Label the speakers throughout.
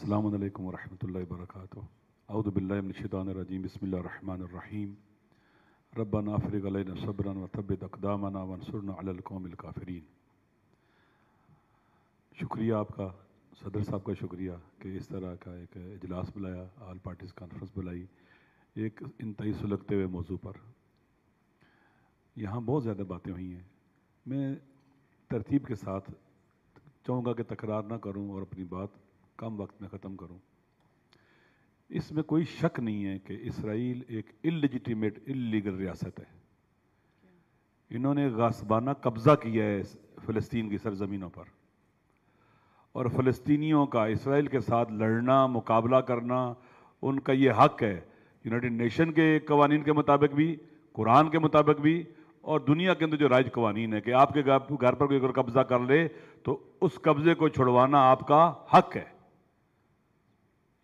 Speaker 1: السلام علیکم ورحمۃ اللہ وبرکاتہ۔ اعوذ باللہ من الشیطان الرجیم، بسم اللہ الرحمن الرحیم۔ ربنا افرغ علینا صبرا وثبت اقدامنا وانصرنا علی القوم الکافرین۔ شکریہ آپ کا، صدر صاحب کا شکریہ کہ اس طرح کا ایک اجلاس بلایا، آل پارٹیز کانفرنس بلائی ایک انتہائی سلگتے ہوئے موضوع پر۔ یہاں بہت زیادہ باتیں ہوئی ہیں، میں ترتیب کے ساتھ چاہوں گا کہ تکرار نہ کروں اور اپنی بات کم وقت میں ختم کروں۔ اس میں کوئی شک نہیں ہے کہ اسرائیل ایک اللیجیٹیمیٹ اللیگل ریاست ہے۔ انہوں نے غاصبانہ قبضہ کیا ہے فلسطین کی سرزمینوں پر، اور فلسطینیوں کا اسرائیل کے ساتھ لڑنا، مقابلہ کرنا ان کا یہ حق ہے، یونائٹڈ نیشن کے قوانین کے مطابق بھی، قرآن کے مطابق بھی، اور دنیا کے اندر جو رائج قوانین ہے کہ آپ کے گھر پر کوئی اگر قبضہ کر لے تو اس قبضے کو چھڑوانا آپ کا حق ہے۔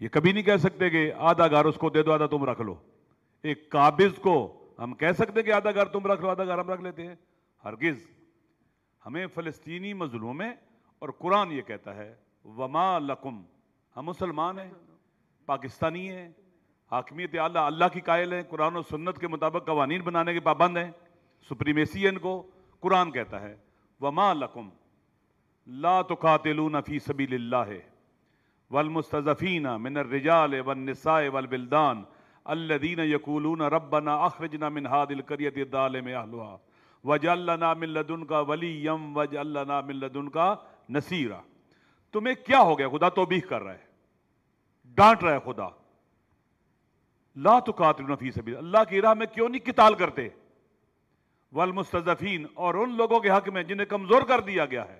Speaker 1: یہ کبھی نہیں کہہ سکتے کہ آدھا گھر اس کو دے دو، آدھا تم رکھ لو۔ ایک قابض کو ہم کہہ سکتے کہ آدھا گھر تم رکھ لو، آدھا گھر ہم رکھ لیتے ہیں؟ ہرگز۔ ہمیں فلسطینی مظلوم ہیں، اور قرآن یہ کہتا ہے وما لکم، ہم مسلمان ہیں، پاکستانی ہیں، حاکمیت اعلیٰ اللہ کی قائل ہیں، قرآن و سنت کے مطابق قوانین بنانے کے پابند ہیں، سپریمیسی ہے ان کو۔ قرآن کہتا ہے وما لکم لا تقاتلون فی سبیل اللہ والمستضعفین من الرجال والنساء والبلدان الذین یقولون ربنا اخرجنا من هذه القرية الظالم اهلها واجعل لنا من لدنک ولیا واجعل لنا من لدنک نصیرا۔ تمہیں کیا ہو گیا؟ خدا توبیخ کر رہا ہے، ڈانٹ رہا ہے خدا۔ لا تقاتلون فی سبیل اللہ کی راہ میں کیوں نہیں قتال کرتے؟ والمستضعفین، اور ان لوگوں کے حق میں جنہیں کمزور کر دیا گیا ہے،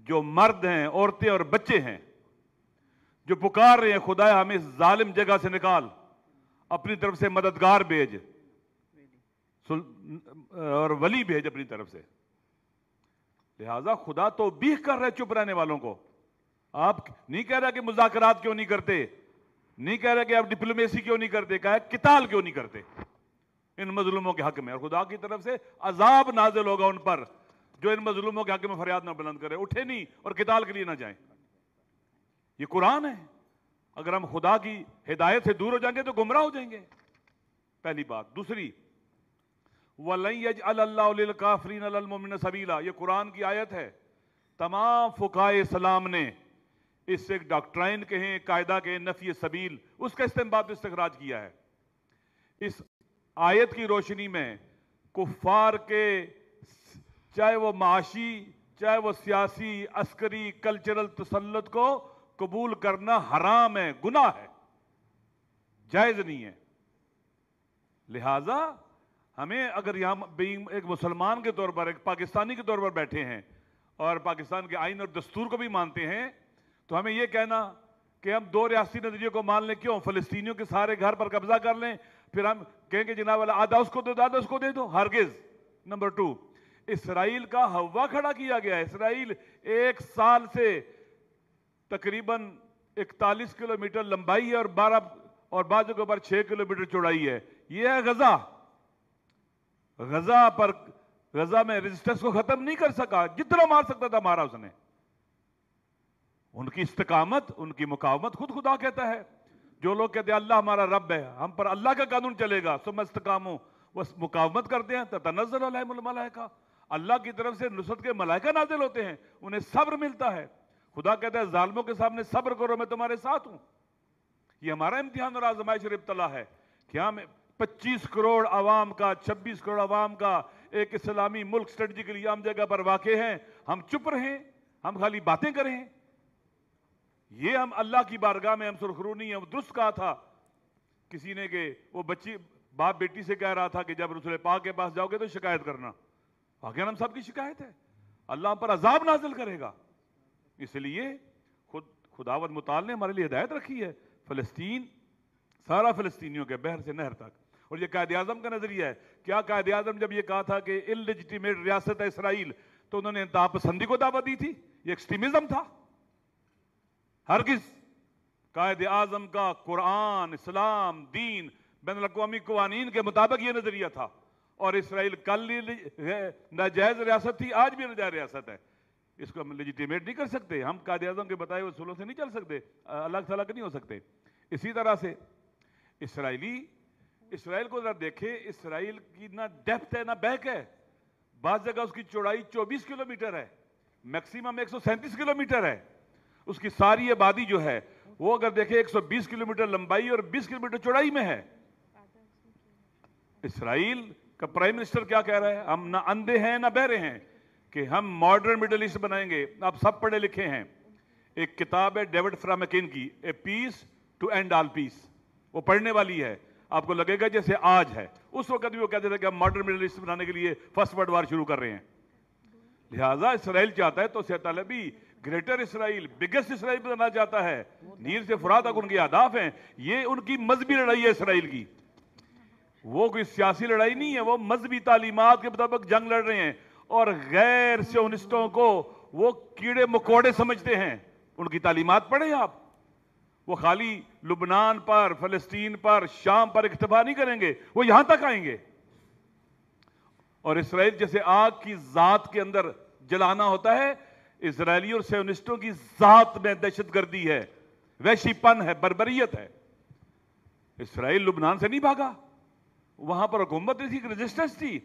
Speaker 1: جو مرد ہیں، عورتیں اور بچے ہیں، جو پکار رہے ہیں خدایا ہمیں اس ظالم جگہ سے نکال، اپنی طرف سے مددگار بھیج اور ولی بھیج اپنی طرف سے۔ لہٰذا خدا تو بیخ کر رہے چپ رہنے والوں کو۔ آپ نہیں کہہ رہے کہ مذاکرات کیوں نہیں کرتے، نہیں کہہ رہے کہ آپ ڈپلومیسی کیوں نہیں کرتے، کہا ہے قتال کیوں نہیں کرتے ان مظلوموں کے حق میں، اور خدا کی طرف سے عذاب نازل ہوگا ان پر جو ان مظلوموں کے حق میں فریاد نہ بلند کرے، اٹھے نہیں اور قتال کے لیے نہ جائیں۔ یہ قرآن ہے۔ اگر ہم خدا کی ہدایت سے دور ہو جائیں گے تو گمراہ ہو جائیں گے، پہلی بات۔ دوسری وَلَن يَجْعَلَ اللَّهُ لِلْكَافِرِينَ عَلَى الْمُؤْمِنِينَ سَبِيلًا، یہ قرآن کی آیت ہے۔ تمام فقہائے اسلام نے اس سے ایک ڈاکٹرائن کہیں، قاعدہ کہیں، نفی سبیل، اس کا استنباط استخراج کیا ہے۔ اس آیت کی روشنی میں کفار کے چاہے وہ معاشی، چاہے وہ سیاسی، عسکری، کلچرل تسلط کو قبول کرنا حرام ہے، گناہ ہے، جائز نہیں ہے۔ لہٰذا ہمیں اگر یہاں ایک مسلمان کے طور پر، ایک پاکستانی کے طور پر بیٹھے ہیں اور پاکستان کے آئین اور دستور کو بھی مانتے ہیں، تو ہمیں یہ کہنا کہ ہم دو ریاستی نظریے کو مان لیں، کیوں؟ فلسطینیوں کے سارے گھر پر قبضہ کر لیں، پھر ہم کہیں کہ جناب والا آدھا اس کو دو، آدھا اس کو دے دو، ہرگز۔ نمبر 2، اسرائیل کا ہوا کھڑا کیا گیا ہے۔ اسرائیل ایک سال سے تقریباً 41 کلومیٹر لمبائی ہے اور بعضوں کے اوپر 6 کلومیٹر چوڑائی ہے۔ یہ ہے غزہ۔ غزہ میں ریزسٹنس کو ختم نہیں کر سکا، جتنا مار سکتا تھا مارا اس نے۔ ان کی استقامت، ان کی مقاومت، خود خدا کہتا ہے جو لوگ کہتے ہیں اللہ ہمارا رب ہے، ہم پر اللہ کا قانون چلے گا، ثم استقاموا، وہ مقاومت کرتے ہیں، تتنزل علیہم الملائکہ، اللہ کی طرف سے نصرت کے ملائکہ نازل ہوتے ہیں، انہیں صبر ملتا ہے۔ خدا کہتا ہے ظالموں کے سامنے صبر کرو، میں تمہارے ساتھ ہوں۔ یہ ہمارا امتحان اور آزمائش اور ابتلا ہے کہ ہم 25 کروڑ عوام کا، 26 کروڑ عوام کا ایک اسلامی ملک اسٹریٹجیکلی عام جگہ پر واقع ہیں، ہم چپ رہیں، ہم خالی باتیں کریں۔ یہ ہم اللہ کی بارگاہ میں ہم سرخرو نہیں ہیں۔ درست کہا تھا کسی نے کہ وہ بچی باپ بیٹی سے کہہ رہا تھا کہ جب رسول پاک کے پاس جاؤ گے تو شکایت کرنا۔ واقعاً ہم سب کی شکایت ہے، اللہ ہم پر عذاب نازل کرے گا۔ اس لیے خداوند متعال نے ہمارے لیے ہدایت رکھی ہے، فلسطین، سارا فلسطینیوں کے بحر سے نہر تک۔ اور یہ قائد اعظم کا نظریہ ہے۔ کیا قائد اعظم جب یہ کہا تھا کہ اللیجیٹیمیٹ ریاست ہے اسرائیل، تو انہوں نے انتہا پسندی کو دعوت دی تھی؟ یہ ایکسٹریمزم تھا؟ ہرگز۔ قائد اعظم کا قرآن، اسلام، دین، بین الاقوامی قوانین کے مطابق یہ نظریہ تھا، اور اسرائیل کل ناجائز ریاست تھی، آج بھی ناجائز ریاست ہے۔ اس کو ہم لیجیٹیمیٹ نہیں کر سکتے. ہم قائد اعظم کے بتائے ہوئے اصولوں سے نہیں چل سکتے, الگ تھلگ نہیں ہو سکتے. اسی طرح سے اسرائیل کو ذرا دیکھیں, اسرائیل کی نہ ڈیپتھ ہے نہ بیک ہے. بعض جگہ اس کی چوڑائی 24 کلومیٹر ہے, میکسیمم 137 کلومیٹر ہے. اس کی ساری آبادی جو ہے وہ اگر دیکھیں 120 کلومیٹر لمبائی اور 20 کلومیٹر چوڑائی میں ہے. اسرائیل کا پرائم منسٹر کیا کہہ رہا ہے؟ ہم نہ اندھے ہیں نہ بہرے ہیں کہ ہم ماڈرن مڈل ایسٹ بنائیں گے. آپ سب پڑھے لکھے ہیں, ایک کتاب ہے ڈیوڈ فرامکین کی, اے پیس ٹو اینڈ آل پیس, وہ پڑھنے والی ہے. آپ کو لگے گا جیسے آج ہے, اس وقت بھی وہ کہتے تھے کہ ہم ماڈرن مڈل ایسٹ بنانے کے لیے فرسٹ ورلڈ وار شروع کر رہے ہیں. لہٰذا اسرائیل چاہتا ہے تو سیہ طلبی گریٹر اسرائیل, بگیسٹ اسرائیل بنانا چاہتا ہے. نیل سے فرات تک ان کے اہداف ہیں. یہ ان کی مذہبی لڑائی ہے اسرائیل کی, وہ کوئی سیاسی لڑائی نہیں ہے. وہ مذہبی تعلیمات کے مطابق جنگ لڑ رہے ہیں, اور غیر سیونسٹوں کو وہ کیڑے مکوڑے سمجھتے ہیں. ان کی تعلیمات پڑھیں آپ, وہ خالی لبنان پر, فلسطین پر, شام پر اکتفا نہیں کریں گے, وہ یہاں تک آئیں گے. اور اسرائیل جیسے آگ کی ذات کے اندر جلانا ہوتا ہے, اسرائیلی اور سیونسٹوں کی ذات میں دہشت گردی ہے, وحشی پن ہے, بربریت ہے. اسرائیل لبنان سے نہیں بھاگا, وہاں پر حکومت تھی, ریزسٹنس تھی.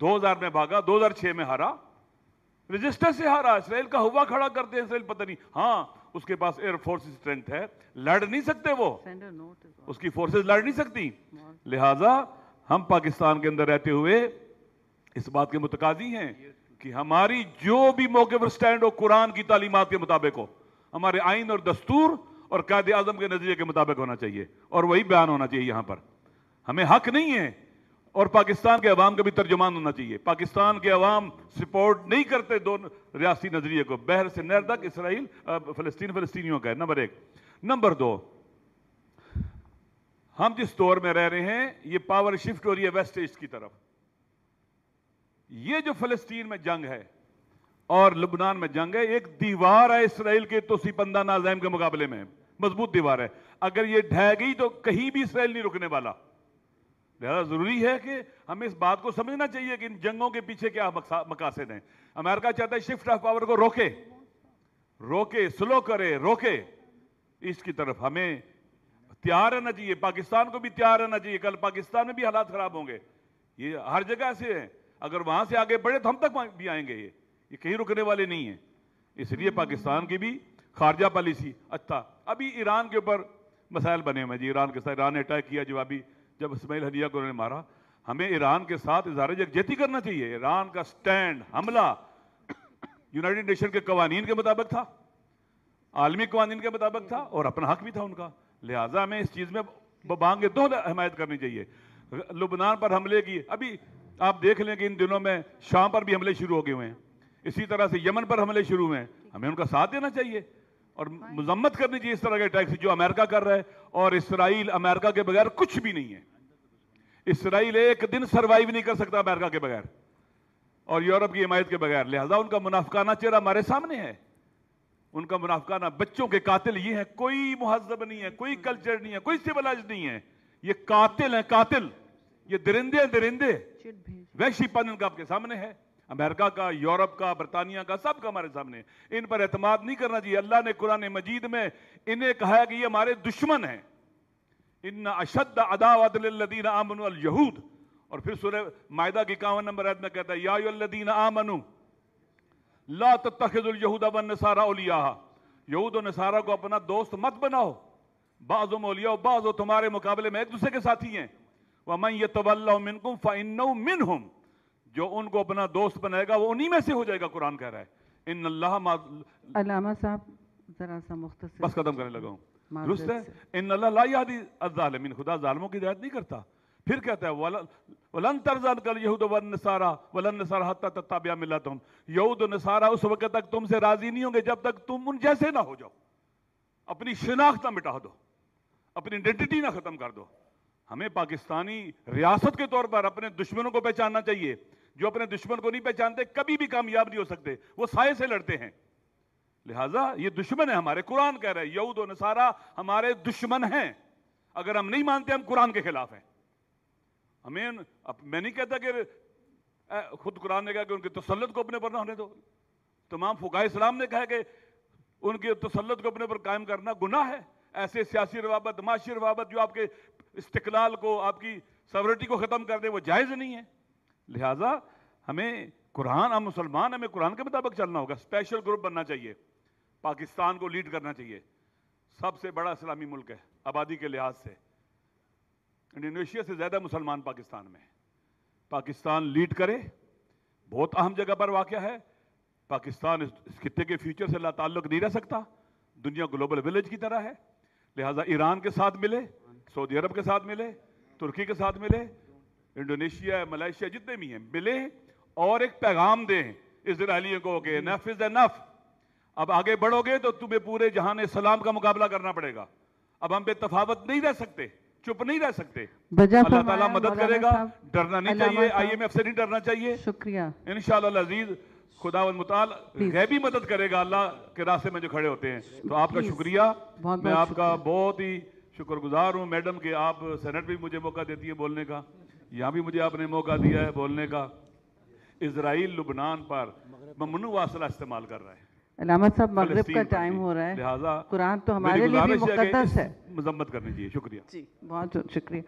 Speaker 1: 2000 میں بھاگا, 2006 میں ہارا, رجسٹر سے ہارا. اسرائیل کا ہوا کھڑا کرتے ہیں اسرائیل, پتہ نہیں, ہاں اس کے پاس ایئر فورس اسٹرینتھ ہے, لڑ نہیں سکتے وہ, اس کی فورسز لڑ نہیں سکتی. لہٰذا ہم پاکستان کے اندر رہتے ہوئے اس بات کے متقاضی ہیں کہ ہماری جو بھی موقع پر سٹینڈ ہو قرآن کی تعلیمات کے مطابق ہو, ہمارے آئین اور دستور اور قائد اعظم کے نظریے کے مطابق ہونا چاہیے, اور وہی بیان ہونا چاہیے یہاں پر. ہمیں حق نہیں ہے, اور پاکستان کے عوام کا بھی ترجمان ہونا چاہیے. پاکستان کے عوام سپورٹ نہیں کرتے دو ریاستی نظریے کو, بحر سے نہر تک اسرائیل فلسطینیوں کا ہے. نمبر 1. نمبر 2, ہم جس دور میں رہ رہے ہیں یہ پاور شفٹ ہو رہی ہے ویسٹ ایسٹ کی طرف. یہ جو فلسطین میں جنگ ہے اور لبنان میں جنگ ہے, ایک دیوار ہے اسرائیل کے توسیع پندانہ عزائم کے مقابلے میں, مضبوط دیوار ہے. اگر یہ ڈھہ گئی تو کہیں بھی اسرائیل نہیں رکنے والا. لہذا ضروری ہے کہ ہمیں اس بات کو سمجھنا چاہیے کہ ان جنگوں کے پیچھے کیا مقاصد ہیں. امریکہ چاہتا ہے شفٹ آف پاور کو روکے, سلو کرے, روکے ایسٹ کی طرف. ہمیں تیار رہنا چاہیے, پاکستان کو بھی تیار رہنا چاہیے. کل پاکستان میں بھی حالات خراب ہوں گے, یہ ہر جگہ ایسے ہیں. اگر وہاں سے آگے بڑھے تو ہم تک بھی آئیں گے, یہ کہیں رکنے والے نہیں ہیں. اس لیے پاکستان کی بھی خارجہ پالیسی اچھا. ابھی ایران کے اوپر مسائل بنے ہوئے جی, ایران کے ساتھ ایران نے اٹیک کیا جب اسماعیل ہنیہ کو انہوں نے مارا. ہمیں ایران کے ساتھ اظہار یکجہتی کرنا چاہیے. ایران کا سٹینڈ, حملہ یونائٹڈ نیشن کے قوانین کے مطابق تھا, عالمی قوانین کے مطابق تھا, اور اپنا حق بھی تھا ان کا. لہٰذا ہمیں اس چیز میں بانگ دو حمایت کرنی چاہیے. لبنان پر حملے کی ابھی آپ دیکھ لیں کہ ان دنوں میں شام پر بھی حملے شروع ہو گئے ہوئے ہیں, اسی طرح سے یمن پر حملے شروع ہوئے ہیں. ہمیں ان کا ساتھ دینا چاہیے اور مذمت کرنی چاہیے اس طرح کے اٹیکس جو امریکہ کر رہا ہے. اور اسرائیل امریکہ کے بغیر کچھ بھی نہیں ہے. اسرائیل ایک دن سروائیو نہیں کر سکتا امریکہ کے بغیر اور یورپ کی حمایت کے بغیر. لہذا ان کا منافقانہ چہرہ ہمارے سامنے ہے. ان کا منافقانہ, بچوں کے قاتل یہ ہیں, کوئی مہذب نہیں ہے, کوئی کلچر نہیں ہے, کوئی سیولائزڈ نہیں ہے. یہ قاتل ہیں, قاتل, یہ درندے, وحشی پن ان کا آپ کے سامنے ہے. امریکہ کا, یورپ کا, برطانیہ کا, سب کا ہمارے سامنے. ان پر اعتماد نہیں کرنا چاہیے. اللہ نے قرآن مجید میں انہیں کہا ہے کہ یہ ہمارے دشمن ہیں. ان اشد عداوۃ للذین آمنوا الیہود, اور پھر سورہ مائدہ کی 51 نمبر آیت میں کہتا ہے یا ایھا الذین آمنوا لا تتخذوا الیہود والنصارى اولیاء, یہود و نصارہ کو اپنا دوست مت بناؤ. بعضهم اولیاء, بعض وہ تمہارے مقابلے میں ایک دوسرے کے ساتھی ہیں. وَمَن يَتَوَلَّهُ مِنكُمْ فَإِنَّهُ مِنْهُمْ, جو ان کو اپنا دوست بنائے گا وہ انہی میں سے ہو جائے گا. قرآن کہہ رہا ہے ان اللہ
Speaker 2: علامہ صاحب ذرا سا مختصر,
Speaker 1: بس ختم کرنے لگا ہوں. درست ہے, ان اللہ لا یہدی الظالمین, خدا ظالموں کی ہدایت نہیں کرتا. پھر کہتا ہے وَلَن تَرْضَى عَنْكَ الْيَهُودُ وَالنَّصَارَى وَلَا النَّصَارَى حَتَّى تَتَّبِعَ مِلَّتَهُمْ, یہود و نصارہ اس وقت تک تم سے راضی نہیں ہوں گے جب تک تم ان جیسے نہ ہو جاؤ. اپنی شناخت نہ مٹا دو, اپنی آئیڈینٹی نہ ختم کر دو. ہمیں پاکستانی ریاست کے طور پر اپنے دشمنوں کو پہچاننا چاہیے. جو اپنے دشمن کو نہیں پہچانتے کبھی بھی کامیاب نہیں ہو سکتے, وہ سائے سے لڑتے ہیں. لہٰذا یہ دشمن ہے ہمارے. قرآن کہہ رہا ہے یہود و نصارہ ہمارے دشمن ہیں. اگر ہم نہیں مانتے ہم قرآن کے خلاف ہیں. میں نہیں کہتا کہ خود قرآن نے کہا کہ ان کے تسلط کو اپنے پر نہ ہونے دو. تمام فقہائے اسلام نے کہا کہ ان کے تسلط کو اپنے پر قائم کرنا گناہ ہے. ایسے سیاسی روابط، معاشی روابط جو آپ کے استقلال کو، آپ کی ساورنٹی کو ختم کر دے، وہ جائز نہیں ہے. لہٰذا ہمیں قرآن، ہم مسلمان، ہمیں قرآن کے مطابق چلنا ہوگا. اسپیشل گروپ بننا چاہیے، پاکستان کو لیڈ کرنا چاہیے. سب سے بڑا اسلامی ملک ہے آبادی کے لحاظ سے. انڈونیشیا سے زیادہ مسلمان پاکستان میں ہے. پاکستان لیڈ کرے، بہت اہم جگہ پر واقع ہے. پاکستان اس خطے کے فیوچر سے لا تعلق نہیں رہ سکتا. دنیا گلوبل ولیج کی طرح ہے. لہٰذا ایران کے ساتھ ملے، سعودی عرب کے ساتھ ملے، ترکی کے ساتھ ملے، انڈونیشیا، ملائیشیا جتنے بھی ہیں ملے، اور ایک پیغام دیں اسرائیلیوں کو کہ انف از انف. اب آگے بڑھو گے تو تمہیں پورے جہان اسلام کا مقابلہ کرنا پڑے گا. اب ہم بے تفاوت نہیں رہ سکتے، چپ نہیں رہ سکتے. اللہ تعالیٰ مدد کرے گا. ڈرنا نہیں چاہیے، آئی ایم ایف سے نہیں ڈرنا چاہیے.
Speaker 2: شکریہ.
Speaker 1: انشاءاللہ العزیز خداوند متعال غیبی مدد کرے گا اللہ کے راستے میں جو کھڑے ہوتے ہیں. تو آپ کا شکریہ. میں آپ کا بہت ہی شکر گزار ہوں میڈم کہ آپ سینٹ بھی مجھے موقع دیتی ہے بولنے کا، یہاں بھی مجھے آپ نے موقع دیا ہے بولنے کا. اسرائیل لبنان پر ممنوع اسلحہ استعمال کر رہا ہے.
Speaker 2: علامہ صاحب مغرب کا ٹائم ہو رہا ہے،
Speaker 1: لہٰذا
Speaker 2: قرآن تو ہمارے لیے بھی مقدس ہے.
Speaker 1: مذمت کرنی چاہیے. شکریہ.
Speaker 2: جی بہت شکریہ.